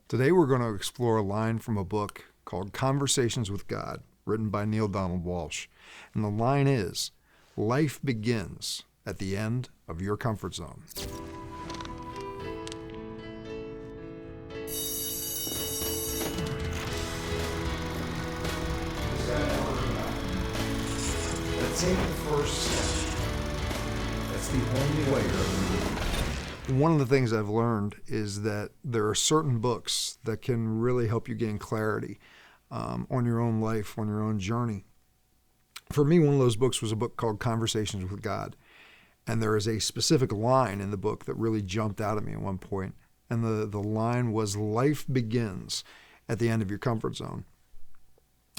Today we're going to explore a line from a book called Conversations with God, written by Neil Donald Walsh. And the line is, life begins at the end of your comfort zone. That's the first step. That's the only way you're. One of the things I've learned is that there are certain books that can really help you gain clarity on your own life, on your own journey. For me, one of those books was a book called Conversations with God. And there is a specific line in the book that really jumped out at me at one point. And the line was, life begins at the end of your comfort zone.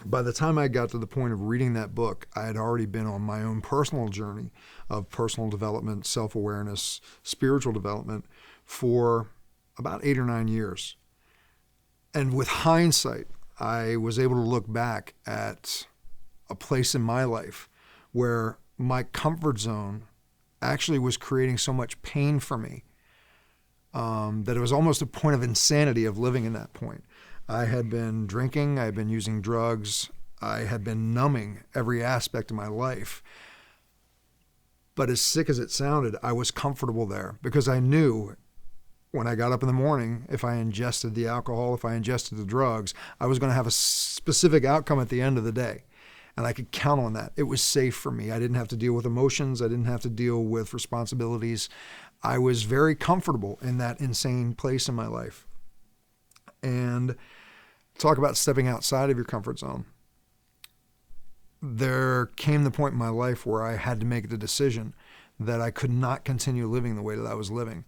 By the time I got to the point of reading that book, I had already been on my own personal journey of personal development, self-awareness, spiritual development for about 8 or 9 years. And with hindsight, I was able to look back at a place in my life where my comfort zone actually was creating so much pain for me that it was almost a point of insanity of living in that point. I had been drinking, I had been using drugs, I had been numbing every aspect of my life. But as sick as it sounded, I was comfortable there because I knew when I got up in the morning, if I ingested the alcohol, if I ingested the drugs, I was going to have a specific outcome at the end of the day. And I could count on that. It was safe for me. I didn't have to deal with emotions. I didn't have to deal with responsibilities. I was very comfortable in that insane place in my life. And talk about stepping outside of your comfort zone. There came the point in my life where I had to make the decision that I could not continue living the way that I was living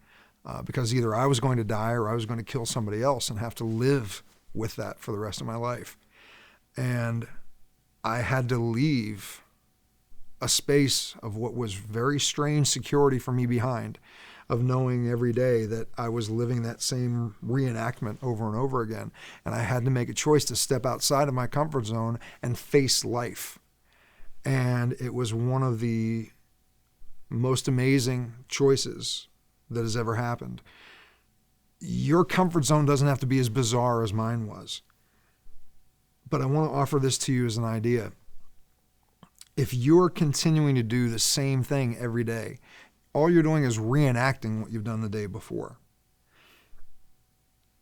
because either I was going to die or I was going to kill somebody else and have to live with that for the rest of my life. And I had to leave a space of what was very strange security for me behind, of knowing every day that I was living that same reenactment over and over again. And I had to make a choice to step outside of my comfort zone and face life. And it was one of the most amazing choices that has ever happened. Your comfort zone doesn't have to be as bizarre as mine was. But I want to offer this to you as an idea. If you're continuing to do the same thing every day, all you're doing is reenacting what you've done the day before.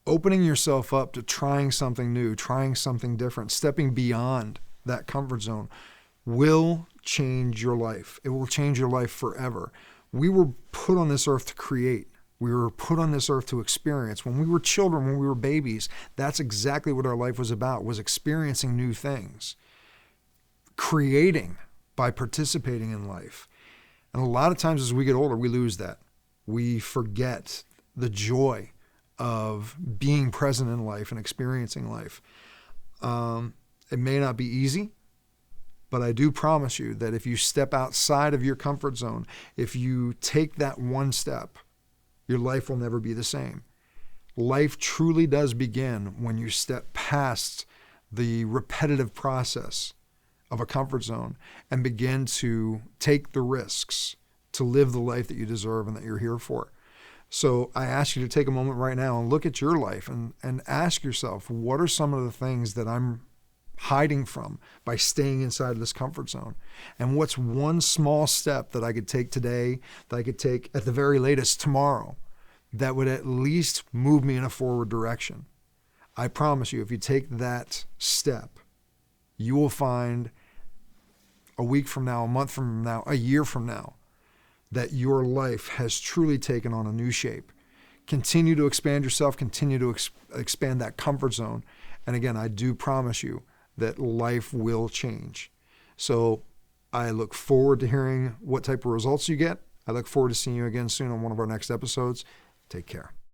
Opening yourself up to trying something new, trying something different, stepping beyond that comfort zone will change your life. It will change your life forever. We were put on this earth to create. We were put on this earth to experience. When we were children, when we were babies, that's exactly what our life was about, was experiencing new things, creating by participating in life. And a lot of times as we get older, we lose that. We forget the joy of being present in life and experiencing life. It may not be easy, but I do promise you that if you step outside of your comfort zone, if you take that one step, your life will never be the same. Life truly does begin when you step past the repetitive process of a comfort zone and begin to take the risks to live the life that you deserve and that you're here for. So I ask you to take a moment right now and look at your life and ask yourself, what are some of the things that I'm hiding from by staying inside of this comfort zone? And what's one small step that I could take today, that I could take at the very latest tomorrow, that would at least move me in a forward direction? I promise you, if you take that step, you will find a week from now, a month from now, a year from now, that your life has truly taken on a new shape. Continue to expand yourself, continue to expand that comfort zone. And again, I do promise you that life will change. So I look forward to hearing what type of results you get. I look forward to seeing you again soon on one of our next episodes. Take care.